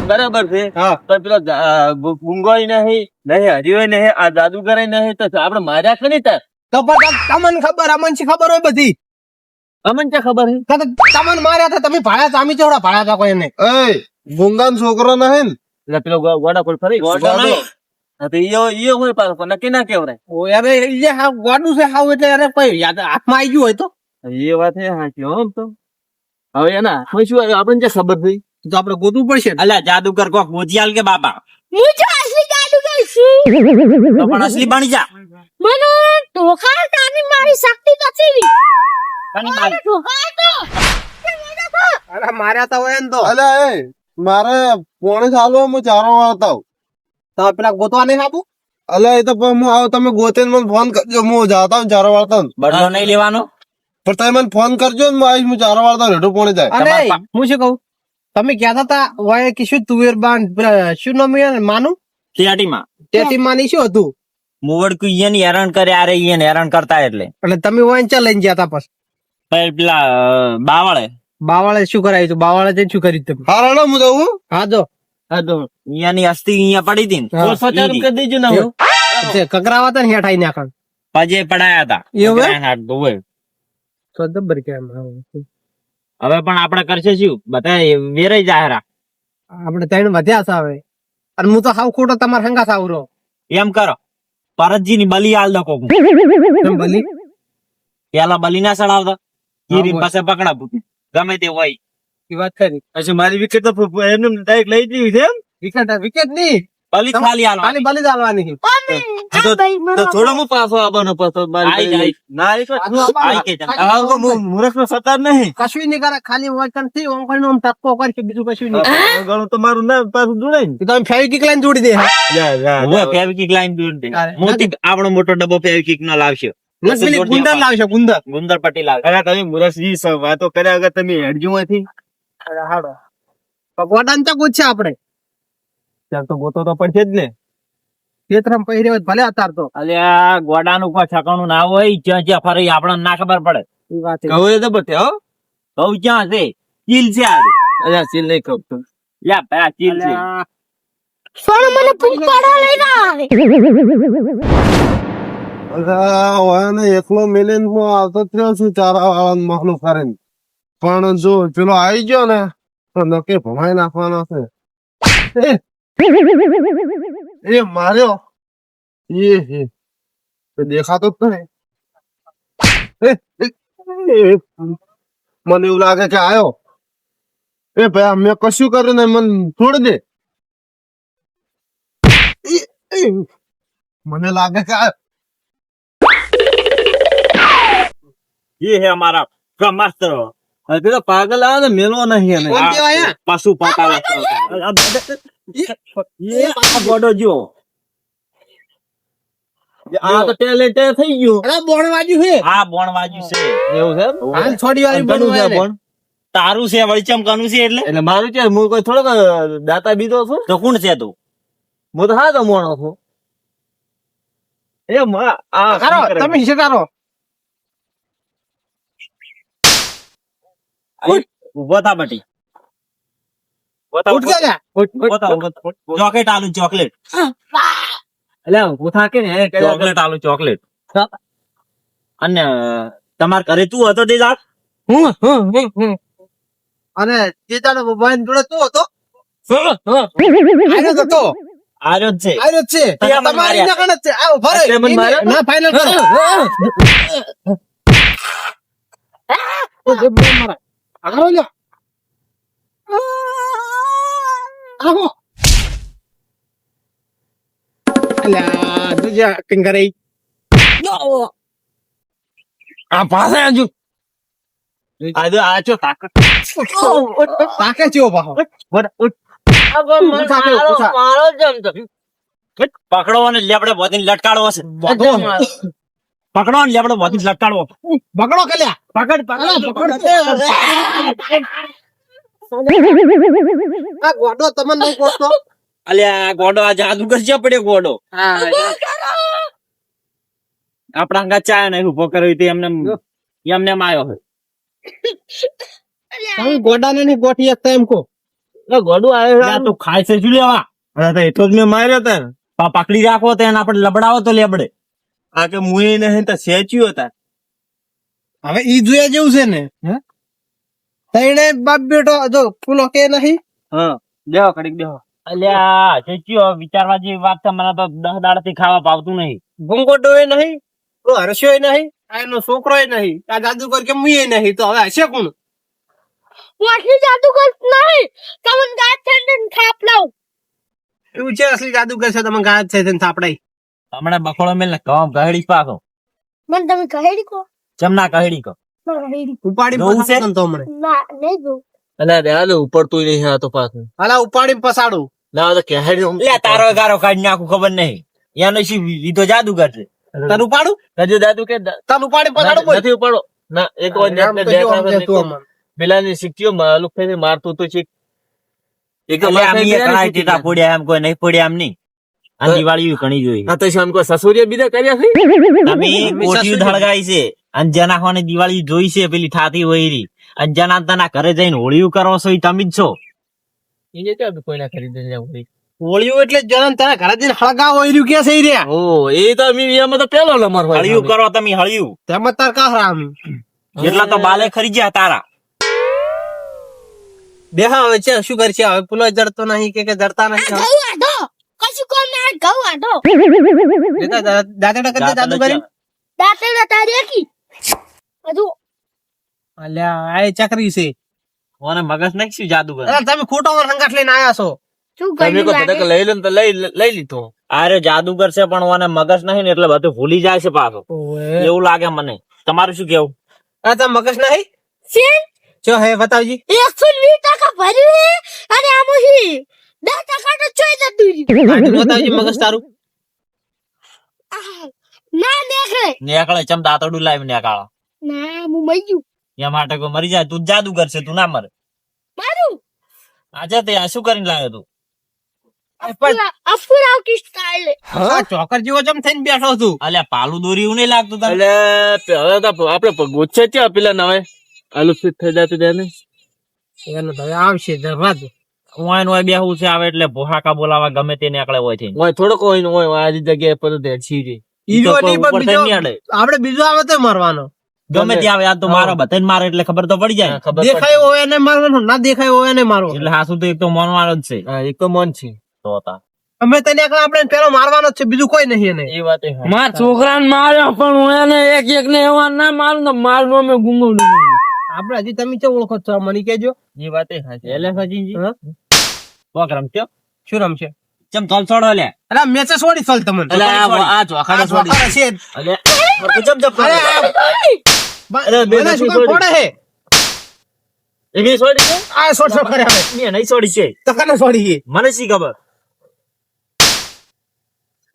બરાબર છે હા. પણ પેલો ગુંગોય નહીં હરિયો નહીં આ જાદુગર નહીં તો આપડે માર્યા છે ને તાર તો પણ તમને ખબર અમને શી ખબર હોય બધી અમને ક્યાં ખબર છે તમને માર્યા હતા તમે ભાડ્યા હતા અમે ચોડા ભાડ્યા હતા કોઈ એને ગુંગાન છોકરો નહીં ને એટલે પેલો ગોડા કોઈ ફરી ગોડો નહીં. હા તો ઈયો હોય પાછો પણ નક્કી ના કેવરાય ઓ યાર એ હાવ ગોડું છે હાવ એટલે યાર કોઈ યાદ હાથમાં આવી ગયું હોય તો એ વાત છે હાચી હો આમ તો હવે એના હવે શું આપણને જે ખબર થઈ તો આપણે ગોતવું પડશે ને. અલ્યા જાદુગર કોક મોતિયાલ કે બાપા હું જો અસલી જાદુગર છું. તો પણ અસલી બની જા મને ધોખા તાની મારી શક્તિ નથી. કની મને મારી ધોખા તો અરે માર્યા તા હોય ને તો અલ્યા એ મારે પોણે ચાલુ હું ચારો વાળતા હું. તમે પેલા ગોતવા નહીં આપું અલ્યા એ તો પણ હું આવું તમે ગોતીને મને ફોન કરજો હું જાતા હું ચારો વાળતા હું. બદલો નહીં લેવાનો પણ તમે મને ફોન કરજો ને હું આવીશ હું ચારો વાળતા રેડું પોણે જાય અરે તમારા હું શું કહું તમે કહેતા હતા હોય કે શું તુવેર બાન શું નામ યાર માનું ટીઆટીમાં ટેટી માની શું હતું મુવડકું ઈયને હેરાન કરે આરે ઈયને હેરાન કરતા એટલે એટલે તમે હોય ચા લઈને ગયા હતા પછી પછી પેલા બાવળે બાવાળે શું કરાયું હતું બાવાળે જઈને શું કર્યું તમે હા રાણા હું જવું હા જો હા તો ઈયાની અસ્થિ ઈયા પડી હતી ને હા. 50 કરી દેજો ને હવે. કકરાવા હતા ને હેઠાઈ નાખણ પછી પડાયા હતા એવું હે? હાથ ધોવે. તો જબ્બર કેમ હવે પણ આપણે કરશે શું બધા વેરાઈ જાહેરા આપણે ત્રણ વધ્યા છે હવે અને હું તો હાવ ખોટો તમારા હંગા સાવરો એમ કરો પરતજી ની બલી હાલ દો કોક ભલી પેલા બલી ના ચડાવતા ગીરી હોય. પાસે પકડા પૂતી ગમે તે હોય એ વાત ખરી અચ્છા મારી વિકેટ તો એમને ડાયરેક્ટ લઈ દીધી છે એમ? વિકેટ વિકેટ નહીં બલી ખાલી હાલ ખાલી બલી જ હાલવાની તો થોડો હું પાછો આવવાનો પાછો મારી આઈ જાય. ના એ તો આઈ કે જાણ. આ તો મૂરખ નો સતાર નહીં કશું નહીં કરે ખાલી વચન થી ઓમ કરીને ઓમ ટપકો કરશે બીજું કશું નહીં ગણું તો મારું ના પાછું જોડાય ને એ તો અમે ફેવિકિક લાઈન જોડી દે હા હવે ફેવિકિક લાઈન દૂર દે અરે, મોટી આપણો મોટો ડબ્બો ફેવિકિક નો લાવશે બસ પેલી ગુંદર લાવશે ગુંદર ગુંદર પટ્ટી લાવશે અરે તમે મુરસજી વાતો કર્યા વગર તમે હેડજો માંથી હાડો ગોડાન તો પૂછશે આપણે ત્યાં તો ગોતો તો પડશે જ ને ખેતરામ પહેરે હોય તો ભલે અતાર તો અલ્યા ગોડાનું કોઈ ઠકાણું ના હોય જ્યાં જ્યાં ફરે આપણને ના ખબર પડે એ વાત છે. કહું તો બતે હો બહુ ક્યાં છે ચીલ છે આ અલ્યા સીલ નહીં કહું તો યા પેલા ચીલ છે અલ્યા, પણ મને પૂછપાડવા લઈને આવે. અલ્યા હોય ને એકલો મિલીન હું આવતો જ રહ્યો છું ચારા વાળા મહલું કરીને પણ જો પેલો આવી ગયો ને તો નક્કી ભમાઈ નાખવાનો છે એ માર્યો એ દેખાતો જ નહીં મને એવું લાગે કે આયો એ ભાઈ મેં કશું કર્યું ને મને છોડી દે મને લાગે કે આયો ये है हमारा ब्रह्मास्त्र હવે પેલો પાગલ આવે ને મેલો નહીં એને કોણ કહેવાય આ? पशु पका ये गॉडो जो આ તો ટેલેન્ટ થઈ ગયું અરે બોણ વાગ્યું છે આ બોણ વાજુ છે એવું છે એમ? હાલ છોડી વાળી ઘણું બોણ છે વાળે. પણ. તારું છે વળચમ કનું છે એટલે મારું છે હું કોઈ થોડોક દાતા બીધો છું તો કોણ છે તું હું તો હા તો મોણો છું એ આ કરો તમે શીખારો ઉભો થા બટી ઉઠ ગયા ચોકલેટ આલુ ચોકલેટ એટલે હું થાકે ને ચોકલેટ આલુ ચોકલેટ અને તમાર ઘરે તું હતો તે જાત અને ચેતાનો મોબાઈલ જોડે તું હતો આર્યો જ હતો આર્યો જ છે આર્યો જ છે તે મને તમારી માર્યા. નકણ જ છે આવો ભરે તે મને માર્યા? ના ફાઇનલ કરો ઓ જબ્બર મારા આગળ લ્યો આવો અલ્યા તુજા કિંગરે આ પાસે આજુ આજે આ ચો તાકાત તાકે ચેવો પાહો મારો જમતો પકડો અને લેબડે બોધીને લટકાડવો છે બધો પકડો અને લેબડે બોધીને લટકાડવો બગડો કલ્યા પકડ આ ગોડો તમને નહીં કોતો અલ્યા ગોડો આ જાદુગર છે પડ્યો ગોડો આપણા અંગા ચા ને ઉભો કર્યો તો એમને એમને આવ્યો હોય તમે ગોડાને ની ગોઠી એકતા એમ કો એટલે ગોડું આવ્યો અલ્યા તું ખાય છે શું લેવા હા તો એટલો જ મેં માર્યો હતા ને. પકડી રાખો તો એને આપણે લબડાવો તો લેબડે. આ કે મુએ નહીં તો સેચ્યું હતા. હવે ઈ જોયા જેવું છે ને તઈને બાપ બેટો જો ફૂલો કે નહીં હા દેહો કડીક દેહો. અલ્યા ચેચ્યો વિચારવા જેવી વાત છે. મને તો 10 દાડાથી ખાવા પાવતું નહીં. ભૂંગોટો નહીં તો હર્ષ્યો નહીં આ એનો છોકરો નહીં આ જાદુગર કે મુએ નહીં તો હવે હશે કોણ હું આટલી જાદુગર નહીં તમને ગાય થઈને થાપ લાવ એવું છે અસલી જાદુગર છે તમે ગાયબ છે તેને થાપડાઈ હમણાં બખોળો મેલ ને કહો કહેડી પાકો મને તમે કહેડી કો ચમના કહેડી કહો કહેડી ઉપાડી જોવું છે? પસાડો તો હમણે ના નહીં જો અલ્યા રે હાલો ઉપડતું નહીં આ તો પાછું. હાલા ઉપાડી પસાડું ના તો કહેડી લે તારો ગારો કાઢી નાખું ખબર નહીં. યાનો શી લીધો જાદુગર છે. તને ઉપાડું હજુ દાદુ કે તને ઉપાડી પસાડું બોલ નથી ઉપાડો ના એક વાર આમ તો જો આમ કે તું અમને. પેલાની શીખ્યો માલુક થઈને મારતું તો શીખ. એક તો અલ્યા માથે આમ એ ગયા ને કણાય ટેટા શીખી પડ્યા એમ કોઈ નહીં પડ્યા એમ નહીં. આ દિવાળી ઘણી જોઈ. આ તો શામ કો સસુરિયા બીજા કર્યા છે. તમે કોઠિયું ધળગાઈ છે અંજના હોને દિવાળી જોઈ છે પેલી થાતી હોય રી. અંજના તના ઘરે જઈને હોળીયું કરો છો ઈ તમે જ છો. એને તો કોઈના ખરીદે જાવ. હોળીઓ એટલે જનન તારા ઘરે જઈને હળગાવ હોય રહ્યું કે છે ઈ રહ્યા ઓ એ તો એમાં તો પેલો નંબર હોય. હળિયું કરો તમે હળિયું. તેમ તાર કાહરા આમ એટલા તો બાલે ખરી ગયા તારા. બેહા હવે છે શું કરશે હવે પુલો જડતો નહીં કે જડતા નહીં ઘઉં આઢો કશું કોમ ના ઘઉં આઢો દાદા કરતા જાદુ કરી દાંતે તારી કી હજુ અલ્યા આ ચકરી છે ઓને મગજ નાખ્યું જાદુગર. અરે તમે ખોટો વાર હંગાટ લઈને આયા છો શું તમે ગયું કો લાગે ધડક લઈ લો ને તો લઈ લીધો. અરે જાદુગર છે પણ ઓને મગજ નહીં ને એટલે બધું ભૂલી જાય છે પાછો. એવું લાગે મને. તમારું શું કેવું? આ તમે મગજ નહીં સેન જો હે બતાવજી 120% ભર્યું હે અને આમાં હી 10% તો ચોઈ જતું રહ્યું. કાઢી બતાવજી મગજ તારું ના દેખે નેકળે ચમ દાંતરડું લાવી નેકાળો. ના હું મરી ગયું એ માટે કોઈ મરી જાય તું જ જાદુગર છે તું ના મરે. મારું આજે તે આ શું કરીને લાવ્યો તું? અફુરાવ કી સ્ટાઇલ હા ચોકર જેવો જમ થઈને બેઠો છું અલ્યા પાલું દોરી એવું નહીં લાગતું તને? એટલે હવે તો આપડે ગોચે ત્યાં પેલા નવે આલુ ફિટ થઈ જતું તેને. એનો તો હવે આવશે ધરવાદ ઓય ને ઓય બેહવું છે આવે એટલે ભોહાકા બોલાવા ગમે તે નીકળે હોય છે. હોય થોડોક હોય ને હોય આ જગ્યાએ પર દેડછી રહી. ઈ તો કોઈ ઈજો ઉપર થઈને નહીં અડે. આપડે બીજો આવે તો મારવાનો ગમે તે આવે આ તો મારો બધાને મારે એટલે ખબર તો પડી જાય. ખબર દેખાય હોય એને મારવાનો ના દેખાય હોય એને મારો એટલે હાસુ તો એક તો માનવાનો જ છે. હા એક તો મન છે. તો તા અમે તને આપણે પેલો મારવાનો જ છે બીજું કોઈ નહીં એને એ વાત મારા છોકરાને માર્યો પણ હું એને એક ને એવા ના મારું તો મારું અમે ગુંગવડું આપડે હજી તમે ચો ઓળખો છો મને કેજો એ વાત સાચી. એટલે સચિનજી હા? કોક રમત્યો શું રમશે ચમ તલ છોડો લે. અલા મેચે છોડી ચાલ તમને એટલે આ ચોખાડા છોડી. છે અલે જમ જમ અરે અરે બે મને શું નથી છોડી. ફોડે હે એ બી છોડી છે આ છોડ કરે હવે મેં નહીં છોડી છે. તો કને છોડી હે મને શી ખબર.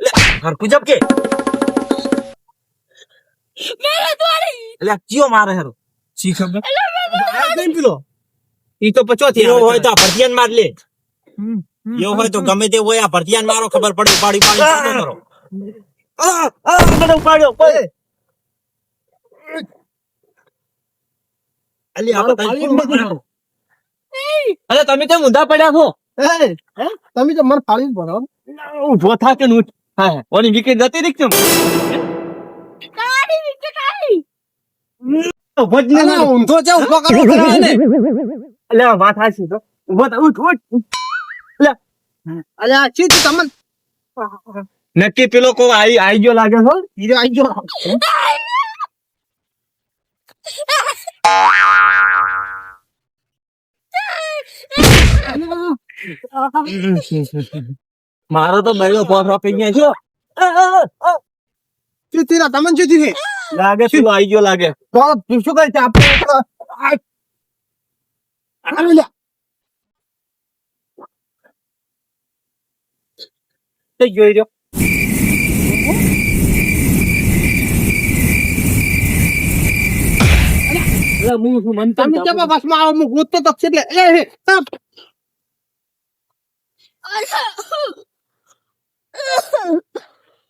લે હરકુ જબ કે એટલે કયો મારે હર શી ખબર આ કેમ પેલો ઈ તો પચોથી એવું હોય તો આ ભરતિયાન માર લે. એવું હોય તો ગમે તે હોય આ ભરતિયાન મારો ખબર પડે ઉપાડી પાડી કરો. મને ઉપાડ્યો કોઈ. અલી આ તો તને કોણ મારે? અરે તમે કેમ ઊંધા પડ્યા છો? તમે તો મને ફાળી ભરો ઉભો થા કે નું હા ઓની વિકેટ જતી રહી કેમ? તારી વિકેટ આવી ઉભો જ નહીં. અલા ઊંધો છે ઉભો કરો ખરા એને અલે આ વાત હાચી તો ઉભો થા ઉઠ ઉઠ. અલ્યા ચી તું તમને નક્કી પેલો કો આઈ ગયો લાગે છો. હીરો આઈ જો મારો તો બળ્યો પોથરો પી ગયા છો. ચી તીરા તમને શું થયું લાગે પેલો આઈ ગયો લાગે. તો શું કરે છે આપણે આવી લે તે જોઈ રહ્યો. અલા હું શું મનતા તમે કેમ બસમાં આવો હું ગોતતો તો છે એટલે એ તપ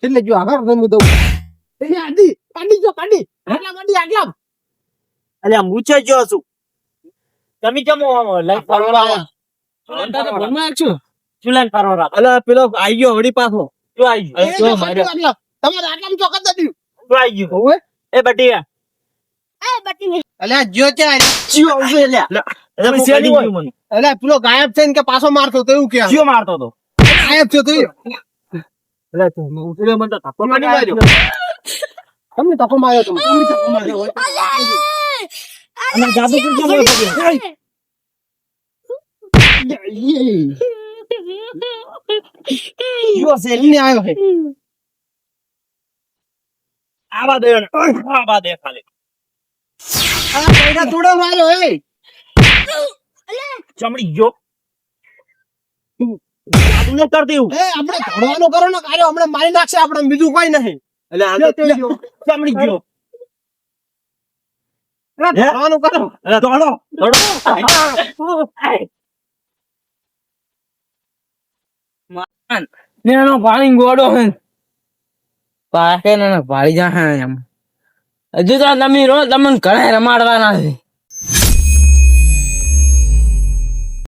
એટલે જો આગળ રમું દઉં એ આડી પાડી જો પાડી આગલા પાડી આગલા અલ્યા મૂછે જો છું તમે કેમ લઈ ફરવા આવ્યા? ચૂલાને ફરવા રાખ. અલા પેલો આઈ ગયો વળી પાછો શું આઈ ગયું? એ તો બાપુ આટલા. તમારે આટલામાં ચોકત નથી. શું આઈ ગયું? હોવે? એ બટિયા એ બટી અલ્યા જો ત્યાં ચિયો આવશે લ્યા. એટલે હું શેની કદી હોય? ગયું મને. અલ્યા પેલો ગાયબ થઈને કે પાછો મારતો તો એવું કે ચિયો મારતો તો. ગાયબ થયો તો એવું. ઉતર્યો મને તો ધક્કો મારી માર્યો તમને ધક્કો માર્યો તમે. તમને ધક્કો માર્યો હોય. અને જાદુ કેમ કેમ કર્યો? ચિયો છે એમને આવ્યો છે. આવા દે ને. આવા દે ખાલી. આ પૈડા તોડો માર્યો હે. ચમડી ગયો. જાદુ ને કરતી હું. એ આપણે ધડવાનો કરો ને કાર્યો હમણાં મારી નાખશે આપણે બીજું કોઈ નહીં. એટલે આ તો ચમડી ગયો. ધડવાનું કરો. અરે દોડો દોડો. એનો પાણી ગોડો હે પાકે ને પાડી જા હે એમ હજુ તો તમે રો તમને ઘણા રમાડવાના છે